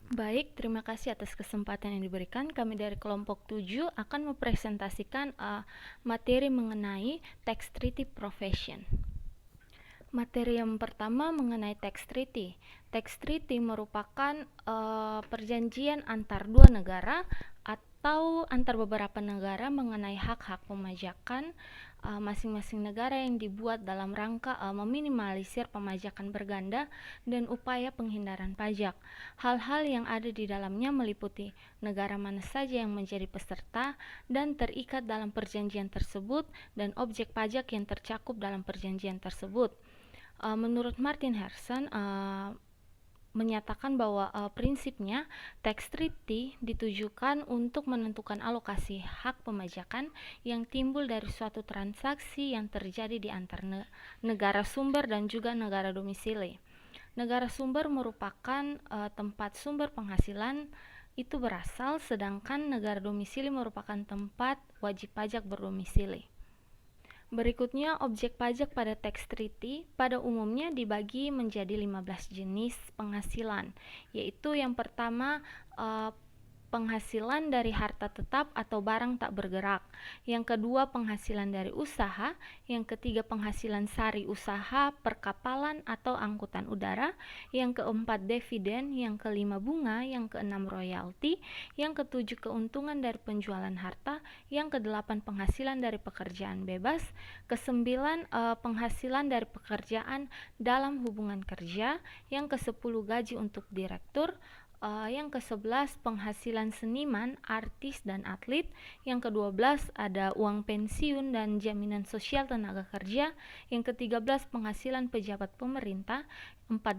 Baik, terima kasih atas kesempatan yang diberikan. Kami dari kelompok 7 akan mempresentasikan materi mengenai tax treaty profession. Materi yang pertama mengenai tax treaty. Tax treaty merupakan perjanjian antar dua negara atau antar beberapa negara mengenai hak-hak pemajakan masing-masing negara yang dibuat dalam rangka meminimalisir pemajakan berganda dan upaya penghindaran pajak. Hal-hal yang ada di dalamnya meliputi negara mana saja yang menjadi peserta dan terikat dalam perjanjian tersebut dan objek pajak yang tercakup dalam perjanjian tersebut. Menurut Martin Herson, menyatakan bahwa prinsipnya tax treaty ditujukan untuk menentukan alokasi hak pemajakan yang timbul dari suatu transaksi yang terjadi di antar negara sumber dan juga negara domisili. Negara sumber merupakan tempat sumber penghasilan itu berasal, sedangkan negara domisili merupakan tempat wajib pajak berdomisili. Berikutnya, objek pajak pada tax treaty pada umumnya dibagi menjadi 15 jenis penghasilan, yaitu yang pertama penghasilan dari harta tetap atau barang tak bergerak, yang kedua penghasilan dari usaha, yang ketiga penghasilan sari usaha, perkapalan atau angkutan udara, yang keempat dividen, yang kelima bunga, yang keenam royalti, yang ketujuh keuntungan dari penjualan harta, yang kedelapan penghasilan dari pekerjaan bebas, kesembilan penghasilan dari pekerjaan dalam hubungan kerja, yang kesepuluh gaji untuk direktur, yang ke-11 penghasilan seniman, artis, dan atlet. Yang ke-12 ada uang pensiun dan jaminan sosial tenaga kerja. Yang ke-13 penghasilan pejabat pemerintah. 14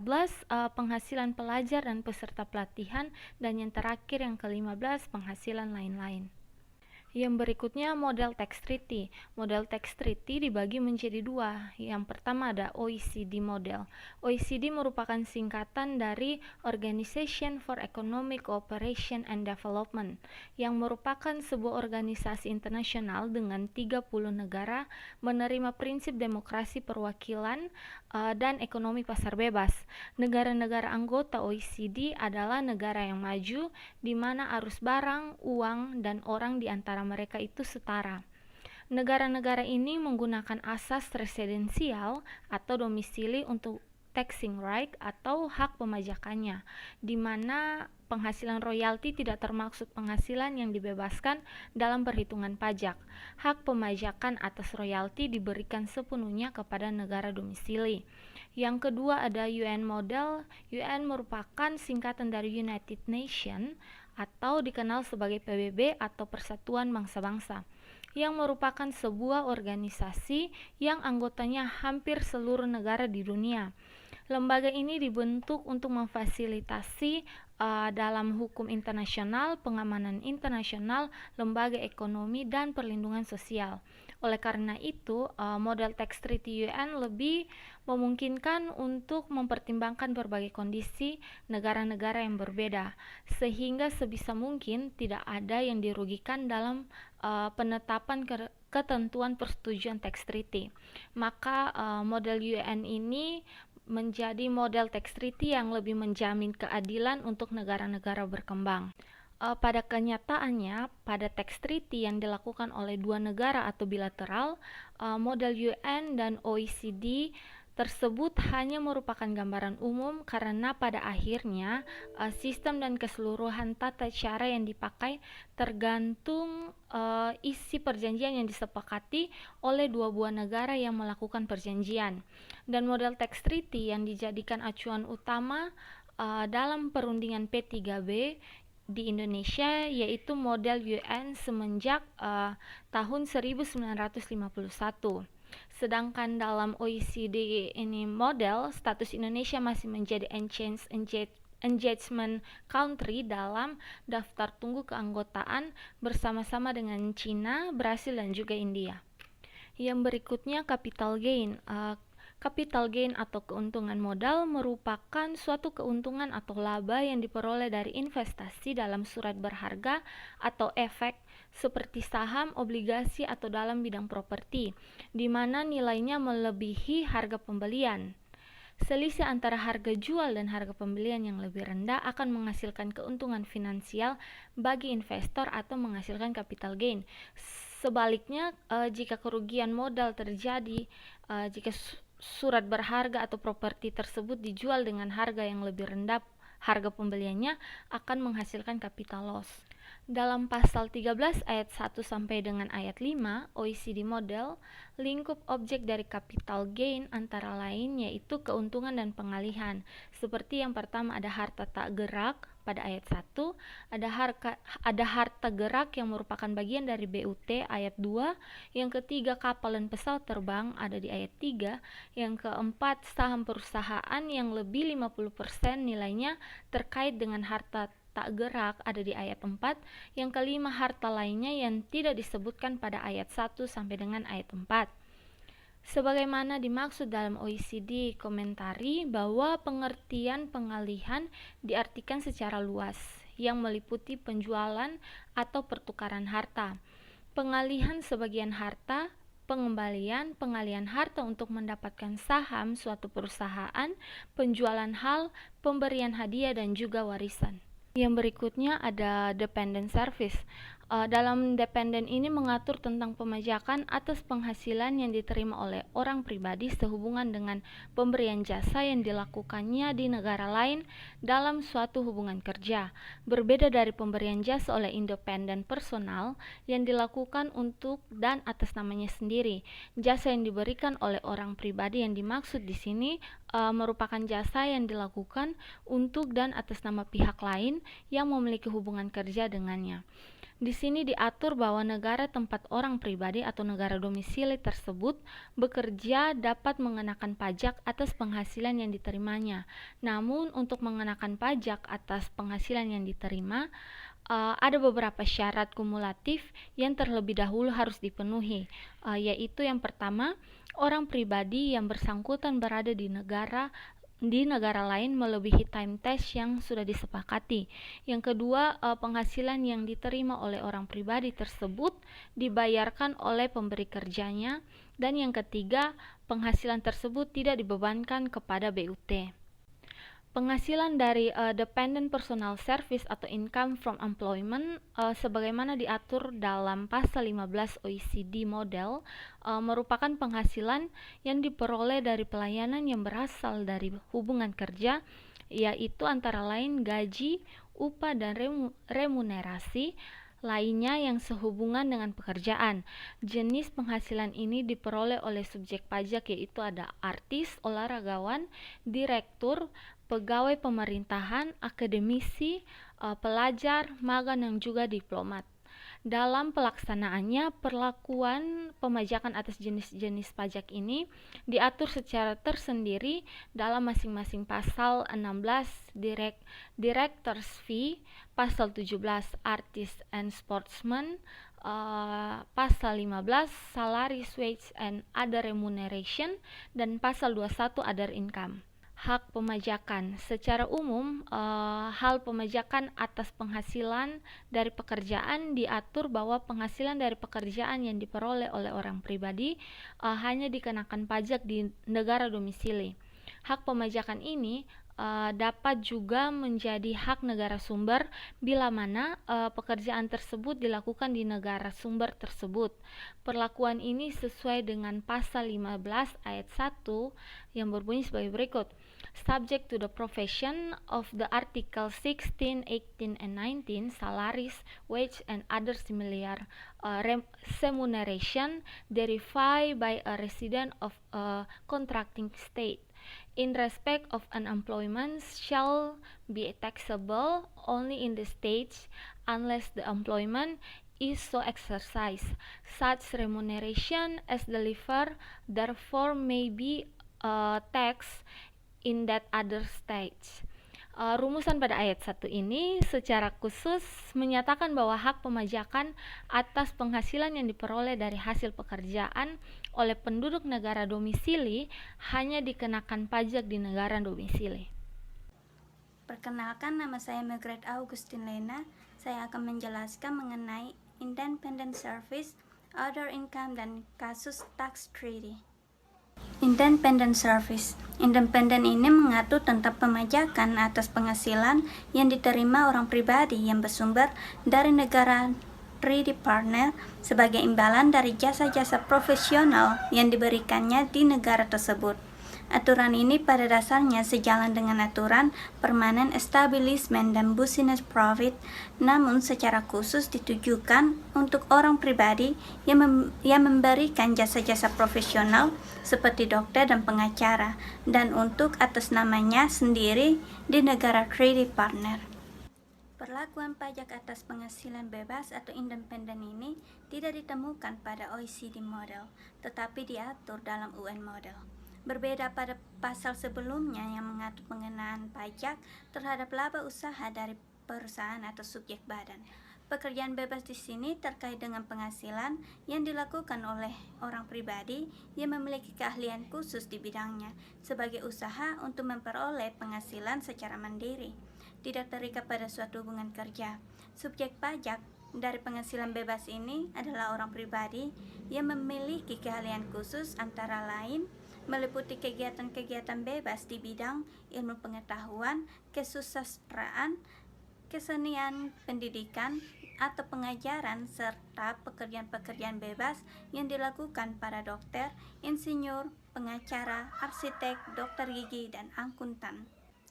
penghasilan pelajar dan peserta pelatihan. Dan yang terakhir yang ke-15 penghasilan lain-lain. Yang berikutnya model tax treaty. Model tax treaty dibagi menjadi dua. Yang pertama ada OECD model. OECD merupakan singkatan dari Organization for Economic Cooperation and Development, yang merupakan sebuah organisasi internasional dengan 30 negara menerima prinsip demokrasi perwakilan dan ekonomi pasar bebas. Negara-negara anggota OECD adalah negara yang maju di mana arus barang, uang, dan orang di antara mereka itu setara. Negara-negara ini menggunakan asas residensial atau domisili untuk taxing right atau hak pemajakannya, di mana penghasilan royalti tidak termaksud penghasilan yang dibebaskan dalam perhitungan pajak. Hak pemajakan atas royalti diberikan sepenuhnya kepada negara domisili. Yang kedua ada UN model. UN merupakan singkatan dari United Nations atau dikenal sebagai PBB atau Persatuan Bangsa-Bangsa, yang merupakan sebuah organisasi yang anggotanya hampir seluruh negara di dunia. Lembaga ini dibentuk untuk memfasilitasi dalam hukum internasional, pengamanan internasional, lembaga ekonomi, dan perlindungan sosial. Oleh karena itu, model tax treaty UN lebih memungkinkan untuk mempertimbangkan berbagai kondisi negara-negara yang berbeda, sehingga sebisa mungkin tidak ada yang dirugikan dalam penetapan ketentuan persetujuan tax treaty. Maka model UN ini menjadi model tax treaty yang lebih menjamin keadilan untuk negara-negara berkembang. Pada kenyataannya, pada tax treaty yang dilakukan oleh dua negara atau bilateral, model UN dan OECD tersebut hanya merupakan gambaran umum karena pada akhirnya sistem dan keseluruhan tata cara yang dipakai tergantung isi perjanjian yang disepakati oleh dua buah negara yang melakukan perjanjian. Dan model tax treaty yang dijadikan acuan utama dalam perundingan P3B di Indonesia yaitu model UN semenjak tahun 1951. Sedangkan dalam OECD ini model, status Indonesia masih menjadi Enhanced Engagement Country dalam daftar tunggu keanggotaan bersama-sama dengan China, Brasil, dan juga India. Yang berikutnya capital gain. Capital gain atau keuntungan modal merupakan suatu keuntungan atau laba yang diperoleh dari investasi dalam surat berharga atau efek seperti saham, obligasi, atau dalam bidang properti, di mana nilainya melebihi harga pembelian. Selisih antara harga jual dan harga pembelian yang lebih rendah akan menghasilkan keuntungan finansial bagi investor atau menghasilkan capital gain. Sebaliknya, jika kerugian modal terjadi jika surat berharga atau properti tersebut dijual dengan harga yang lebih rendah harga pembeliannya, akan menghasilkan capital loss. Dalam pasal 13 ayat 1 sampai dengan ayat 5 OECD model, lingkup objek dari capital gain antara lain yaitu keuntungan dan pengalihan. Seperti yang pertama ada harta tak gerak pada ayat 1, ada harta gerak yang merupakan bagian dari BUT ayat 2, yang ketiga kapal dan pesawat terbang ada di ayat 3, yang keempat saham perusahaan yang lebih 50% nilainya terkait dengan harta tak gerak ada di ayat 4, yang kelima harta lainnya yang tidak disebutkan pada ayat 1 sampai dengan ayat 4. Sebagaimana dimaksud dalam OECD komentari bahwa pengertian pengalihan diartikan secara luas yang meliputi penjualan atau pertukaran harta, pengalihan sebagian harta, pengalihan harta untuk mendapatkan saham suatu perusahaan, penjualan hal, pemberian hadiah dan juga warisan. Yang berikutnya ada dependent service. Dalam dependent ini mengatur tentang pemajakan atas penghasilan yang diterima oleh orang pribadi sehubungan dengan pemberian jasa yang dilakukannya di negara lain dalam suatu hubungan kerja. Berbeda dari pemberian jasa oleh independent personal yang dilakukan untuk dan atas namanya sendiri. Jasa yang diberikan oleh orang pribadi yang dimaksud di sini merupakan jasa yang dilakukan untuk dan atas nama pihak lain yang memiliki hubungan kerja dengannya. Di sini diatur bahwa negara tempat orang pribadi atau negara domisili tersebut bekerja dapat mengenakan pajak atas penghasilan yang diterimanya. Namun untuk mengenakan pajak atas penghasilan yang diterima, ada beberapa syarat kumulatif yang terlebih dahulu harus dipenuhi, yaitu yang pertama, orang pribadi yang bersangkutan berada di negara lain melebihi time test yang sudah disepakati. Yang kedua, penghasilan yang diterima oleh orang pribadi tersebut dibayarkan oleh pemberi kerjanya. Dan yang ketiga, penghasilan tersebut tidak dibebankan kepada BUT. Penghasilan dari dependent personal service atau income from employment sebagaimana diatur dalam pasal 15 OECD model merupakan penghasilan yang diperoleh dari pelayanan yang berasal dari hubungan kerja, yaitu antara lain gaji, upah dan remunerasi lainnya yang sehubungan dengan pekerjaan. Jenis penghasilan ini diperoleh oleh subjek pajak yaitu ada artis, olahragawan, direktur, pegawai pemerintahan, akademisi, pelajar, magang dan juga diplomat. Dalam pelaksanaannya, perlakuan pemajakan atas jenis-jenis pajak ini diatur secara tersendiri dalam masing-masing pasal 16 Directors Fee, pasal 17 Artists and Sportsmen, pasal 15 Salaries, Wages and Other Remuneration, dan pasal 21 Other Income. Hak pemajakan. Secara umum, hal pemajakan atas penghasilan dari pekerjaan diatur bahwa penghasilan dari pekerjaan yang diperoleh oleh orang pribadi hanya dikenakan pajak di negara domisili. Hak pemajakan ini dapat juga menjadi hak negara sumber bila mana pekerjaan tersebut dilakukan di negara sumber tersebut. Perlakuan ini sesuai dengan pasal 15 ayat 1 yang berbunyi sebagai berikut. Subject to the provision of the Article 16, 18, and 19, salaries, wage, and other similar remuneration derived by a resident of a contracting state in respect of an employment shall be taxable only in the states unless the employment is so exercised. Such remuneration as delivered therefore may be taxed in that other states. Rumusan pada ayat 1 ini secara khusus menyatakan bahwa hak pemajakan atas penghasilan yang diperoleh dari hasil pekerjaan oleh penduduk negara domisili hanya dikenakan pajak di negara domisili. Perkenalkan, nama saya Margaret Augustin Lena. Saya akan menjelaskan mengenai independent service, other income, dan kasus tax treaty. Independent Service. Independen ini mengatur tentang pemajakan atas penghasilan yang diterima orang pribadi yang bersumber dari negara treaty partner sebagai imbalan dari jasa-jasa profesional yang diberikannya di negara tersebut. Aturan ini pada dasarnya sejalan dengan aturan Permanent Establishment dan Business Profit, namun secara khusus ditujukan untuk orang pribadi yang memberikan jasa-jasa profesional seperti dokter dan pengacara, dan untuk atas namanya sendiri di negara treaty partner. Perlakuan pajak atas penghasilan bebas atau independen ini tidak ditemukan pada OECD model, tetapi diatur dalam UN model. Berbeda pada pasal sebelumnya yang mengatur pengenaan pajak terhadap laba usaha dari perusahaan atau subjek badan. Pekerjaan bebas di sini terkait dengan penghasilan yang dilakukan oleh orang pribadi yang memiliki keahlian khusus di bidangnya sebagai usaha untuk memperoleh penghasilan secara mandiri, tidak terikat pada suatu hubungan kerja. Subjek pajak dari penghasilan bebas ini adalah orang pribadi yang memiliki keahlian khusus antara lain meliputi kegiatan-kegiatan bebas di bidang ilmu pengetahuan, kesusastraan, kesenian, pendidikan, atau pengajaran, serta pekerjaan-pekerjaan bebas yang dilakukan para dokter, insinyur, pengacara, arsitek, dokter gigi, dan akuntan.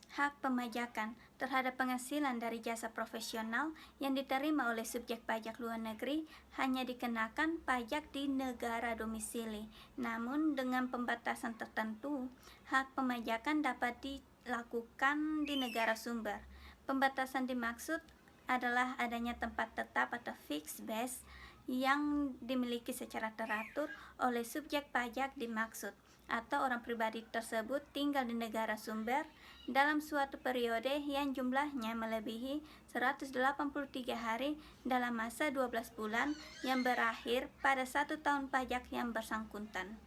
Hak pemajakan terhadap penghasilan dari jasa profesional yang diterima oleh subjek pajak luar negeri hanya dikenakan pajak di negara domisili. Namun dengan pembatasan tertentu, hak pemajakan dapat dilakukan di negara sumber. Pembatasan dimaksud adalah adanya tempat tetap atau fixed base yang dimiliki secara teratur oleh subjek pajak dimaksud, atau orang pribadi tersebut tinggal di negara sumber dalam suatu periode yang jumlahnya melebihi 183 hari dalam masa 12 bulan yang berakhir pada 1 tahun pajak yang bersangkutan.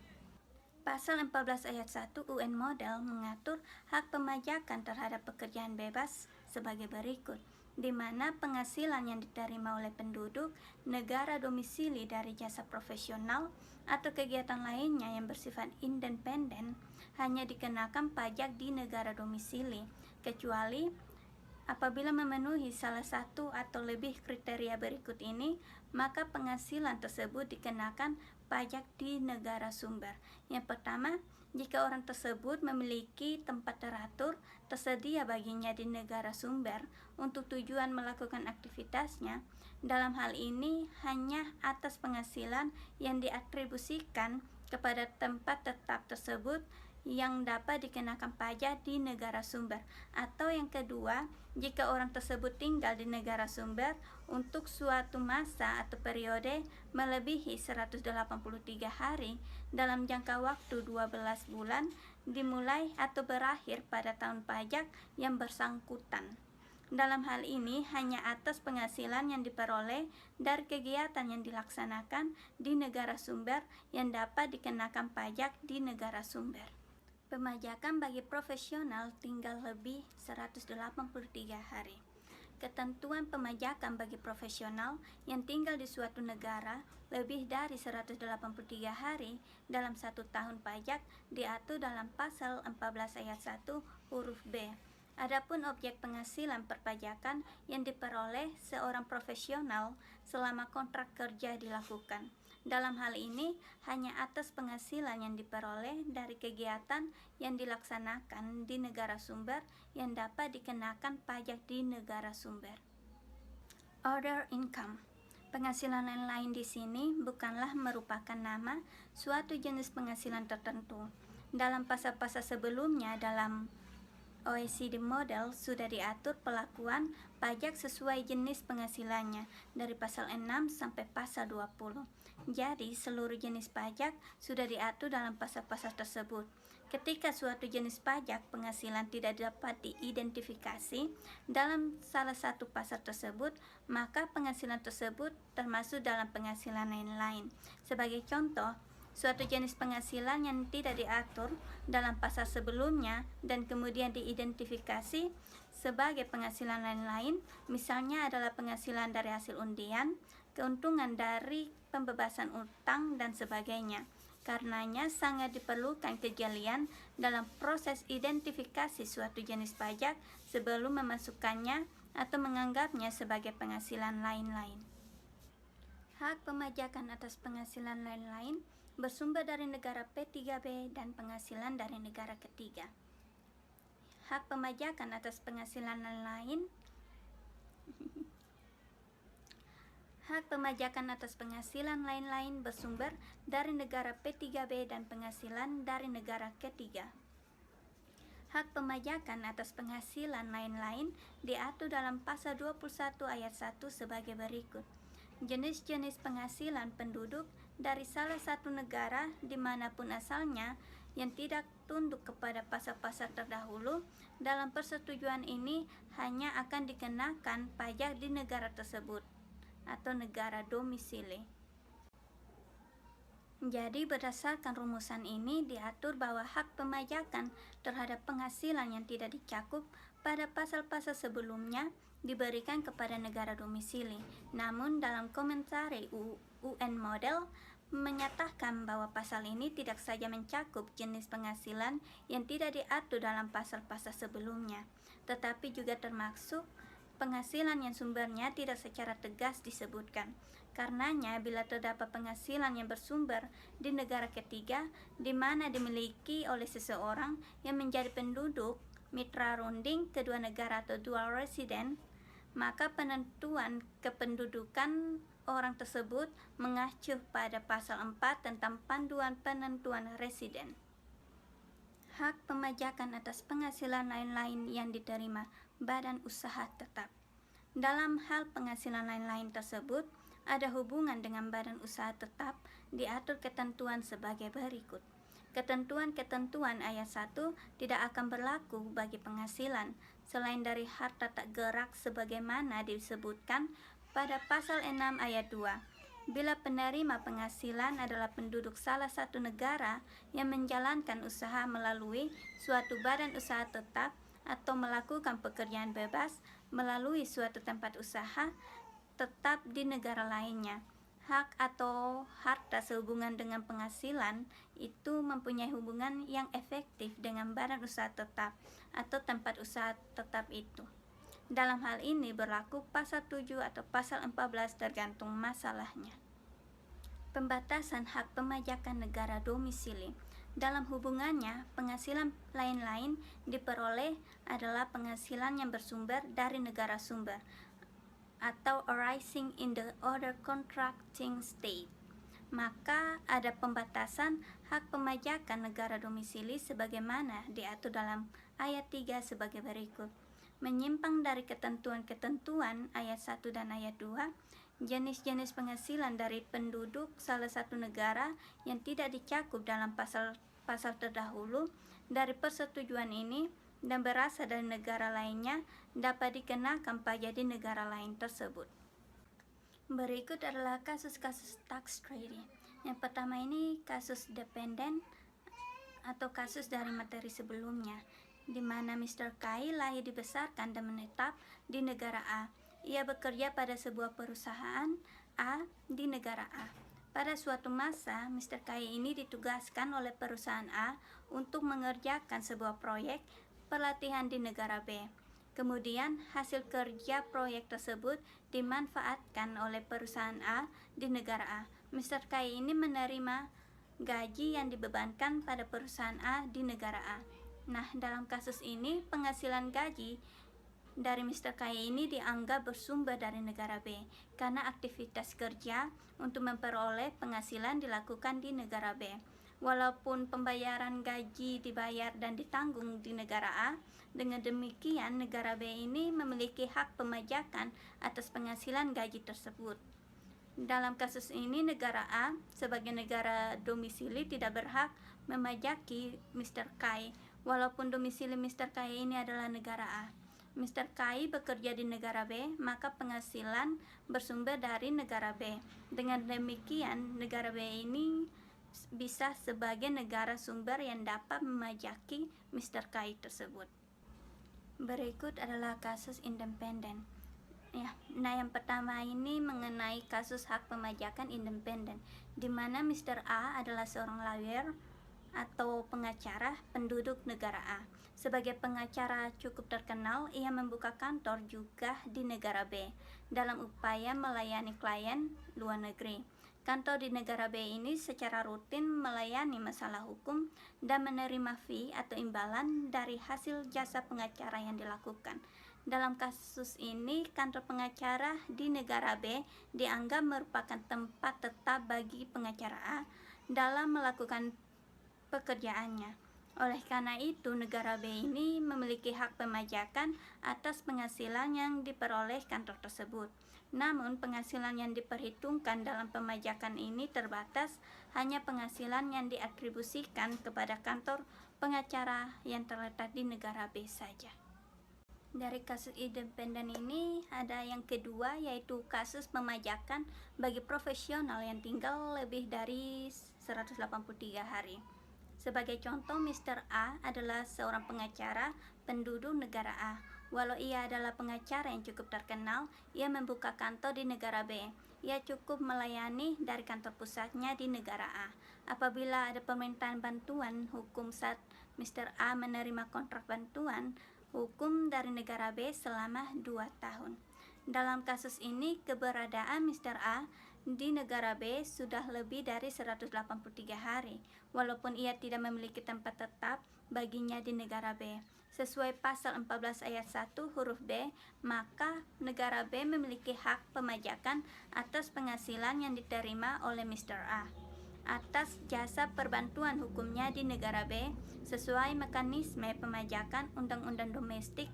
Pasal 14 ayat 1 UN Model mengatur hak pemajakan terhadap pekerjaan bebas sebagai berikut, di mana penghasilan yang diterima oleh penduduk negara domisili dari jasa profesional atau kegiatan lainnya yang bersifat independen hanya dikenakan pajak di negara domisili, kecuali apabila memenuhi salah satu atau lebih kriteria berikut ini, maka penghasilan tersebut dikenakan pajak di negara sumber. Yang pertama, jika orang tersebut memiliki tempat teratur tersedia baginya di negara sumber untuk tujuan melakukan aktivitasnya, dalam hal ini hanya atas penghasilan yang diatribusikan kepada tempat tetap tersebut yang dapat dikenakan pajak di negara sumber. Atau yang kedua, jika orang tersebut tinggal di negara sumber untuk suatu masa atau periode melebihi 183 hari dalam jangka waktu 12 bulan dimulai atau berakhir pada tahun pajak yang bersangkutan. Dalam hal ini hanya atas penghasilan yang diperoleh dari kegiatan yang dilaksanakan di negara sumber yang dapat dikenakan pajak di negara sumber. Pemajakan bagi profesional tinggal lebih 183 hari. Ketentuan pemajakan bagi profesional yang tinggal di suatu negara lebih dari 183 hari dalam 1 tahun pajak diatur dalam pasal 14 ayat 1 huruf B. Adapun objek penghasilan perpajakan yang diperoleh seorang profesional selama kontrak kerja dilakukan. Dalam hal ini hanya atas penghasilan yang diperoleh dari kegiatan yang dilaksanakan di negara sumber yang dapat dikenakan pajak di negara sumber. Other income. Penghasilan lain-lain di sini bukanlah merupakan nama suatu jenis penghasilan tertentu. Dalam pasal-pasal sebelumnya dalam OECD model sudah diatur pelakuan pajak sesuai jenis penghasilannya dari pasal 6 sampai pasal 20. Jadi seluruh jenis pajak sudah diatur dalam pasal-pasal tersebut. Ketika suatu jenis pajak penghasilan tidak dapat diidentifikasi dalam salah satu pasal tersebut, maka penghasilan tersebut termasuk dalam penghasilan lain-lain. Sebagai contoh, suatu jenis penghasilan yang tidak diatur dalam pasal sebelumnya dan kemudian diidentifikasi sebagai penghasilan lain-lain, misalnya adalah penghasilan dari hasil undian, keuntungan dari pembebasan utang, dan sebagainya. Karenanya sangat diperlukan kejelian dalam proses identifikasi suatu jenis pajak sebelum memasukkannya atau menganggapnya sebagai penghasilan lain-lain. Hak pemajakan atas penghasilan lain-lain bersumber dari negara P3B dan penghasilan dari negara ketiga. Hak pemajakan atas penghasilan lain-lain Hak pemajakan atas penghasilan lain-lain bersumber dari negara P3B dan penghasilan dari negara ketiga. Hak pemajakan atas penghasilan lain-lain diatur dalam pasal 21 ayat 1 sebagai berikut. Jenis-jenis penghasilan penduduk dari salah satu negara dimanapun asalnya yang tidak tunduk kepada pasal-pasal terdahulu dalam persetujuan ini hanya akan dikenakan pajak di negara tersebut atau negara domisili. Jadi berdasarkan rumusan ini diatur bahwa hak pemajakan terhadap penghasilan yang tidak dicakup pada pasal-pasal sebelumnya diberikan kepada negara domisili. Namun dalam komentari UN Model menyatakan bahwa pasal ini tidak saja mencakup jenis penghasilan yang tidak diatur dalam pasal-pasal sebelumnya, tetapi juga termasuk penghasilan yang sumbernya tidak secara tegas disebutkan. Karenanya, bila terdapat penghasilan yang bersumber di negara ketiga di mana dimiliki oleh seseorang yang menjadi penduduk mitra runding kedua negara atau dual resident, maka penentuan kependudukan orang tersebut mengacu pada pasal 4 tentang panduan penentuan residen. Hak pemajakan atas penghasilan lain-lain yang diterima badan usaha tetap. Dalam hal penghasilan lain-lain tersebut, ada hubungan dengan badan usaha tetap diatur ketentuan sebagai berikut. Ketentuan-ketentuan ayat 1 tidak akan berlaku bagi penghasilan selain dari harta tak gerak sebagaimana disebutkan pada pasal 6 ayat 2. Bila penerima penghasilan adalah penduduk salah satu negara yang menjalankan usaha melalui suatu badan usaha tetap atau melakukan pekerjaan bebas melalui suatu tempat usaha tetap di negara lainnya, hak atau harta sehubungan dengan penghasilan itu mempunyai hubungan yang efektif dengan badan usaha tetap atau tempat usaha tetap itu. Dalam hal ini berlaku pasal 7 atau pasal 14 tergantung masalahnya. Pembatasan hak pemajakan negara domisili. Dalam hubungannya, penghasilan lain-lain diperoleh adalah penghasilan yang bersumber dari negara sumber atau arising in the other contracting state. Maka ada pembatasan hak pemajakan negara domisili sebagaimana diatur dalam ayat 3 sebagai berikut. Menyimpang dari ketentuan-ketentuan ayat 1 dan ayat 2, jenis-jenis penghasilan dari penduduk salah satu negara yang tidak dicakup dalam pasal terdahulu dari persetujuan ini dan berasal dari negara lainnya dapat dikenakan pajak di negara lain tersebut. Berikut adalah kasus-kasus tax treaty. Yang pertama ini kasus dependen atau kasus dari materi sebelumnya, di mana Mr. Kai lahir dibesarkan dan menetap di negara A. Ia bekerja pada sebuah perusahaan A di negara A. Pada suatu masa, Mr. Kai ini ditugaskan oleh perusahaan A untuk mengerjakan sebuah proyek pelatihan di negara B. Kemudian, hasil kerja proyek tersebut dimanfaatkan oleh perusahaan A di negara A. Mr. Kai ini menerima gaji yang dibebankan pada perusahaan A di negara A. Nah, dalam kasus ini, penghasilan gaji dari Mr. Kai ini dianggap bersumber dari negara B karena aktivitas kerja untuk memperoleh penghasilan dilakukan di negara B. Walaupun pembayaran gaji dibayar dan ditanggung di negara A, dengan demikian negara B ini memiliki hak pemajakan atas penghasilan gaji tersebut. Dalam kasus ini, negara A sebagai negara domisili tidak berhak memajaki Mr. Kai, walaupun domisili Mr. Kai ini adalah negara A. Mr. Kai bekerja di negara B, maka penghasilan bersumber dari negara B. Dengan demikian, negara B ini bisa sebagai negara sumber yang dapat memajaki Mr. Kai tersebut. Berikut adalah kasus independen. Ya, nah yang pertama ini mengenai kasus hak pemajakan independen, di mana Mr. A adalah seorang lawyer atau pengacara penduduk negara A. Sebagai pengacara cukup terkenal, ia membuka kantor juga di negara B dalam upaya melayani klien luar negeri. Kantor di negara B ini secara rutin melayani masalah hukum dan menerima fee atau imbalan dari hasil jasa pengacara yang dilakukan. Dalam kasus ini, kantor pengacara di negara B dianggap merupakan tempat tetap bagi pengacara A dalam melakukan pekerjaannya. Oleh karena itu, negara B ini memiliki hak pemajakan atas penghasilan yang diperoleh kantor tersebut. Namun, penghasilan yang diperhitungkan dalam pemajakan ini terbatas, hanya penghasilan yang diatribusikan kepada kantor pengacara yang terletak di negara B saja. Dari kasus independen ini ada yang kedua, yaitu kasus pemajakan bagi profesional yang tinggal lebih dari 183 hari. Sebagai contoh, Mr. A adalah seorang pengacara penduduk negara A. Walau ia adalah pengacara yang cukup terkenal, ia membuka kantor di negara B. Ia cukup melayani dari kantor pusatnya di negara A. Apabila ada permintaan bantuan hukum saat Mr. A menerima kontrak bantuan hukum dari negara B selama 2 tahun. Dalam kasus ini, keberadaan Mr. A di negara B sudah lebih dari 183 hari, walaupun ia tidak memiliki tempat tetap baginya di negara B. Sesuai pasal 14 ayat 1 huruf B, maka negara B memiliki hak pemajakan atas penghasilan yang diterima oleh Mr. A atas jasa perbantuan hukumnya di negara B sesuai mekanisme pemajakan Undang-Undang Domestik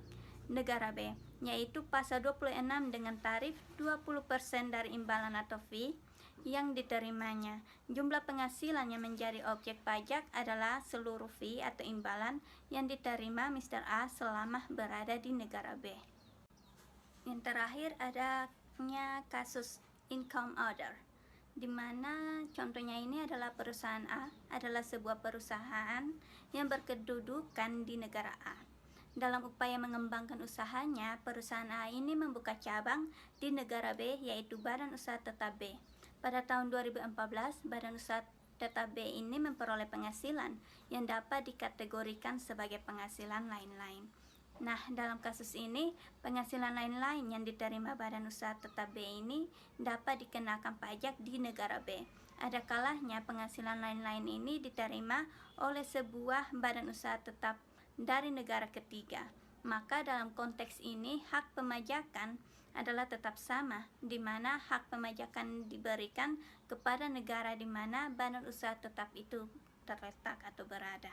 negara B, yaitu pasal 26 dengan tarif 20% dari imbalan atau fee yang diterimanya. Jumlah penghasilan yang menjadi objek pajak adalah seluruh fee atau imbalan yang diterima Mr. A selama berada di negara B. Yang terakhir adanya kasus income order, di mana contohnya ini adalah perusahaan A adalah sebuah perusahaan yang berkedudukan di negara A. Dalam upaya mengembangkan usahanya, perusahaan A ini membuka cabang di negara B, yaitu Badan Usaha Tetap B. Pada tahun 2014, Badan Usaha Tetap B ini memperoleh penghasilan yang dapat dikategorikan sebagai penghasilan lain-lain. Nah, dalam kasus ini, penghasilan lain-lain yang diterima Badan Usaha Tetap B ini dapat dikenakan pajak di negara B. Ada kalanya penghasilan lain-lain ini diterima oleh sebuah badan usaha tetap dari negara ketiga. Maka dalam konteks ini, hak pemajakan adalah tetap sama, di mana hak pemajakan diberikan kepada negara di mana badan usaha tetap itu terletak atau berada.